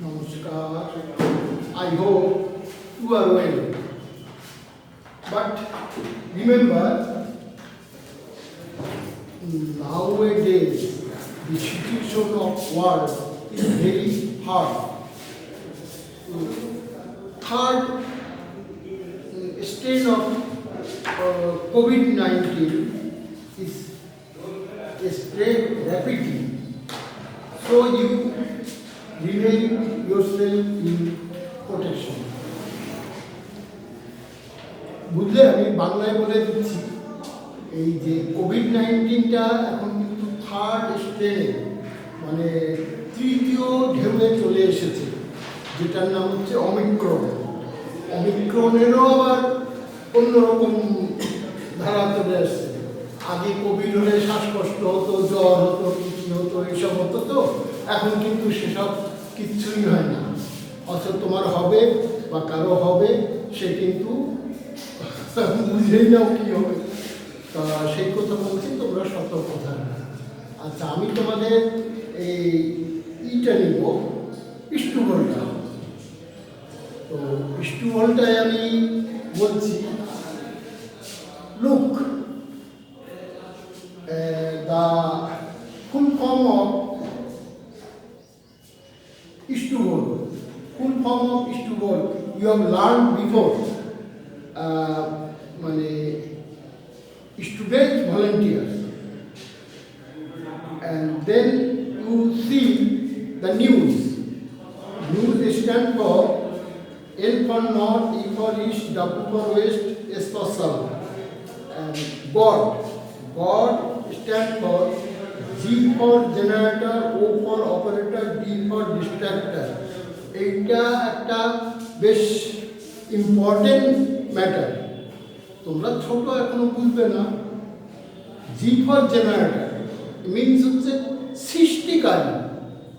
Namaskar. I hope you are well. But remember, nowadays the situation of world is very hard. Third stage of COVID-19 is spread rapidly. So you remain yourself in protection. বুঝলে আমি বাংলায় বলে দিচ্ছি, এই যে কোভিড-19টা এখন কিন্তু third স্টেজে মানে তৃতীয় ঢেউয়ে চলে এসেছে, যেটার নাম হচ্ছে অমিক্রন। অমিক্রনেরও আবার অন্যরকম ধারা চলে আসছে। আগে কোভিড হলে শ্বাসকষ্ট হতো, জ্বর হতো, কিছু হতো, এইসব হতো। তো এখন কিন্তু সেসব কিচ্ছুই হয় না। অথচ তোমার হবে বা কারো হবে, সে কিন্তু বুঝেই নাও কী হবে। তা সেই কথা বলছি, তোমরা সতর্ক থাকবে। আচ্ছা, আমি তোমাদের এই ইটা নিব, স্টুবলটা। তো স্টুবলটায় আমি বলছি, look the full form of Istubol. Full form of Istubol you have learned before. মানে student volunteers, and then you see the news. News stand for N for North, E for East, W for West, S for South, and God stand for G for generator, O for operator, D for distractor. এইটা একটা বেশ important matter. তোমরা ছোট এখনো বুঝবে না। G for generator means হচ্ছে সৃষ্টিকারী,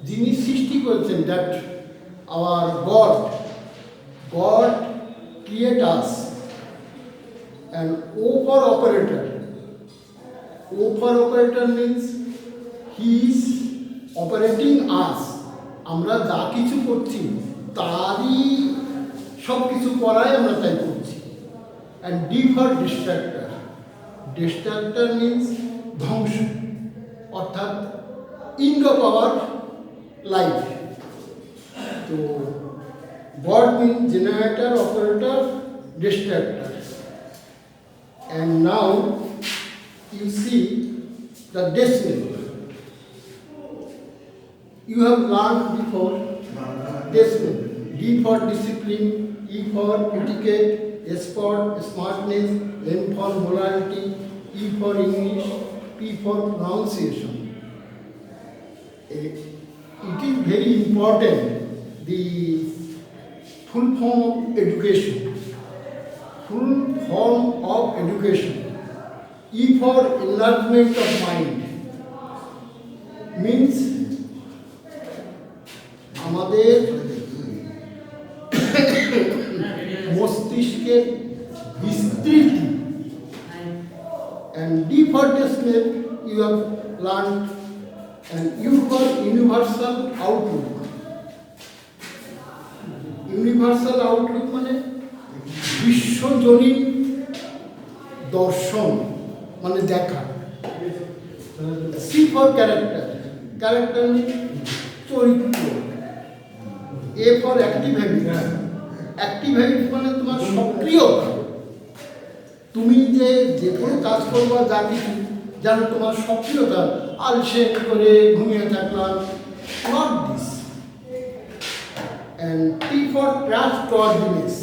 যিনি সৃষ্টি করেছেন, that our God create us. And O for operator, O for operator means he is operating us. আমরা যা কিছু করছি তারই সব কিছু করাই আমরা তাই করছি। And D for distractor. Distractor means ধ্বংস, অর্থাৎ end of our life. তো God means generator, operator, distractor. And now you see the decimal. You have learned before decimal. D for discipline, E for etiquette, S for smartness, M for morality, E for English, P for pronunciation. It is very important, the full form of education. Full form of education. E for enlargement of mind means আমাদের মস্তিষ্কের বিস্তৃতি। and D for decimal you have learned, and U for universal outlook. Universal outlook মানে বিশ্বজনীন দর্শন, মানে দেখা। C for character, character চরিত্র। A for active habit, active habit মানে তোমার সক্রিয়তা। তুমি যে কোনো কাজ করবা, যা কিছু যেন তোমার সক্রিয়তা, আলসেমি করে ঘুমিয়ে থাকলাম, not this. And T for trustworthiness,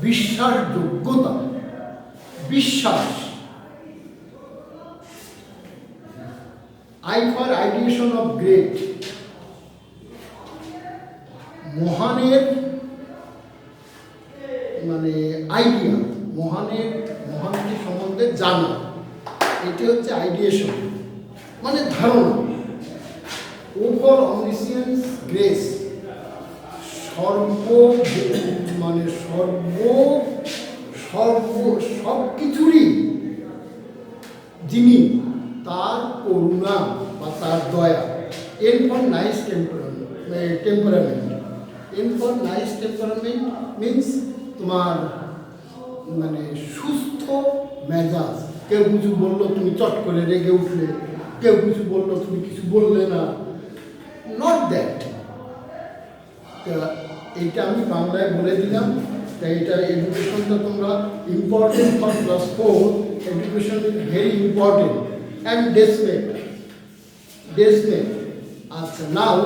বিশ্বাসযোগ্যতা, বিশ্বাস। I for ideation of great, মহানের মানে আইডিয়া, মহানকে সম্বন্ধে জানা, এটি হচ্ছে আইডিয়েশন মানে ধারণা। ও ফর অমনিসিয়েন্স গ্রেস, মানে সব কিছুরই যিনি, তার করুণা বা তার দয়া। N for nice temperament. N for nice temperament means তোমার মানে সুস্থ মেজাজ। কেউ কিছু বললো তুমি চট করে রেগে উঠলে, কেউ কিছু বললো তুমি কিছু বললে না, নট দ্যাট। এইটা আমি বাংলায় বলে দিলাম। তাই এটা এডুকেশনটা তোমরা important for class 4, education is very important and deskmate. আচ্ছা, now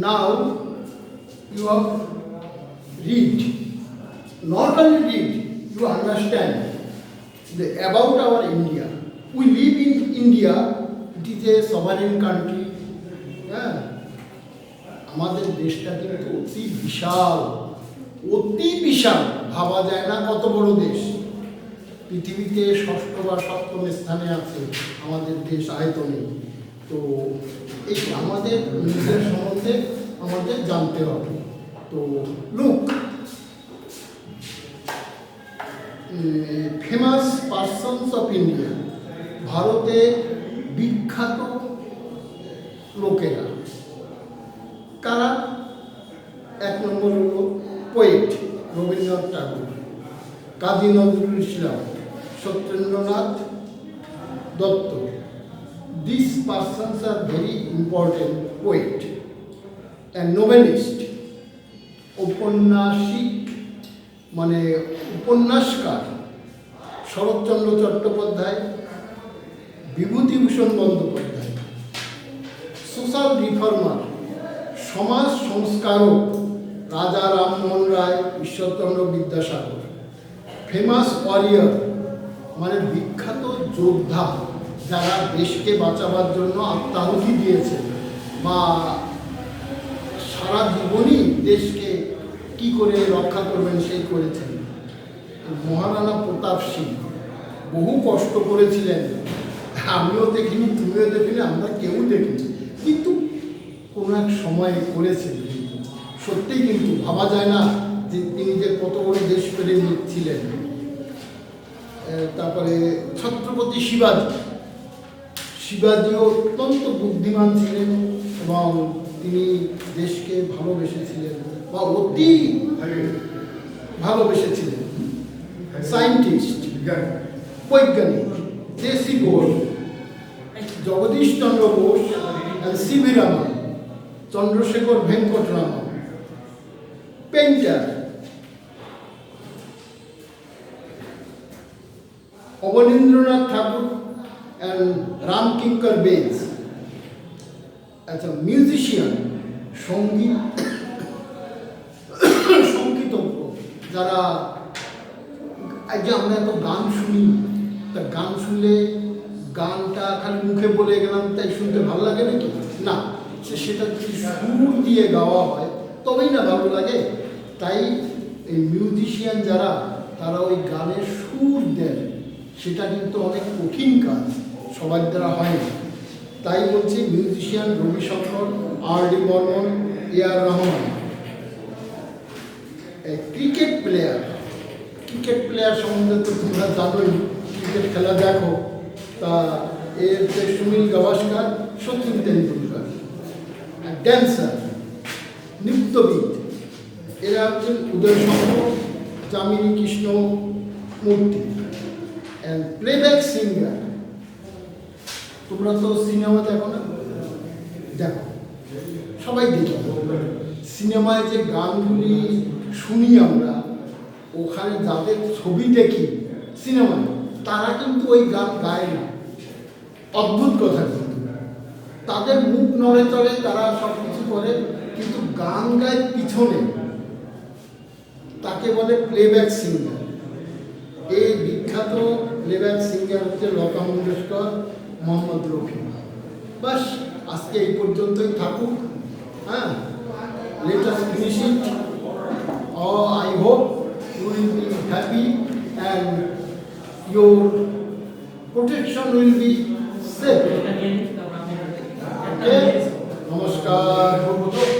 now you have read, not only read, you understand about our India. We live in India, it is a sovereign country. আমাদের দেশটা কিন্তু অতি বিশাল, ভাবা যায় না কত বড় দেশ। পৃথিবীতে 6ষ্ঠ বা 7ম স্থানে আছে আমাদের দেশ আয়তনে। তো এই আমাদের নিজের সম্বন্ধে আমাদের জানতে হবে। তো look, famous persons of India, ভারতের বিখ্যাত লোকেরা কারা? 1 নম্বর হলো poet Rabindranath Thakur, Kazi Nazrul Islam, Satyendranath Dutta. These persons are very important poet and novelist, ঔপন্যাসিক মানে উপন্যাসকার শরৎচন্দ্র চট্টোপাধ্যায়, বিভূতিভূষণ বন্দ্যোপাধ্যায়, সোশ্যাল রিফর্মার সমাজ সংস্কারক রাজা রামমোহন রায়, ঈশ্বরচন্দ্র বিদ্যাসাগর, ফেমাস ওয়ারিয়র মানে বিখ্যাত যোদ্ধা যারা দেশকে বাঁচাবার জন্য আত্মাহুতি দিয়েছেন বা সারা জীবনই দেশকে কি করে রক্ষা করবেন সেই করেছেন। মহারানা প্রতাপ সিং বহু কষ্ট করেছিলেন, আমিও দেখিনি, তুমিও দেখিনি, আমরা কেউ দেখিনি, কিন্তু কোনো এক সময় করেছেন। সত্যিই কিন্তু ভাবা যায় না যে তিনি যে কত বড় দেশপ্রেমিক ছিলেন। তারপরে ছত্রপতি শিবাজিও অত্যন্ত বুদ্ধিমান ছিলেন এবং তিনি দেশকে ভালোবেসেছিলেন বা অতি ভালোবেসেছিলেন। সায়েন্টিস্ট, বৈজ্ঞানিক J C. Bose, Jagadish Chandra Bose, C V. Raman, Chandrasekhar Venkataraman, painter Abanindranath Tagore and Ramkinkar Baij. আচ্ছা, মিউজিশিয়ান সঙ্গীতজ্ঞ যারা, এই যে আমরা এত গান শুনি, তা গান শুনলে গানটা খালি মুখে বলে গেলাম তাই শুনতে ভালো লাগে নাকি? না, সেটা যদি সুর দিয়ে গাওয়া হয় তবেই না ভালো লাগে। তাই এই মিউজিশিয়ান যারা, তারা ওই গানের সুর দেন, সেটা কিন্তু অনেক কঠিন কাজ, সবার দ্বারা হয় না। তাই বলছি musician Ravishankar, RD. Barman, এ.আর. Rahman. Cricket player সম্বন্ধে তো তোমরা জানোই, ক্রিকেট খেলা দেখো, তা এর যে সুনীল গাভাস্কার, সচিন তেন্ডুলকার। ড্যান্সার, নৃত্যবিদ, এরা হচ্ছেন উদয় শঙ্কর, যামিনী কৃষ্ণ মূর্তি। অ্যান্ড প্লেব্যাক সিঙ্গার, তোমরা তো সিনেমা দেখো না? দেখো, সবাই দেখি। সিনেমায় যে গানগুলি শুনি আমরা, ওখানে যাদের ছবি দেখি সিনেমায়, তারা কিন্তু ওই গান গায় না। অদ্ভুত কথা, কিন্তু তাদের মুখ নড়ে চড়ে, তারা সব কিছু করে, কিন্তু গান গায় পিছনে। তাকে বলে প্লেব্যাক সিঙ্গার। এই বিখ্যাত প্লেব্যাক সিঙ্গার হচ্ছে লতা মঙ্গেশকর, মোহাম্মদ রফি। বাস, আজকে এই পর্যন্তই থাকুক। হ্যাঁ, let us finish it. I hope you will be happy and your protection will be safe. ওকে, নমস্কার, করবো তো।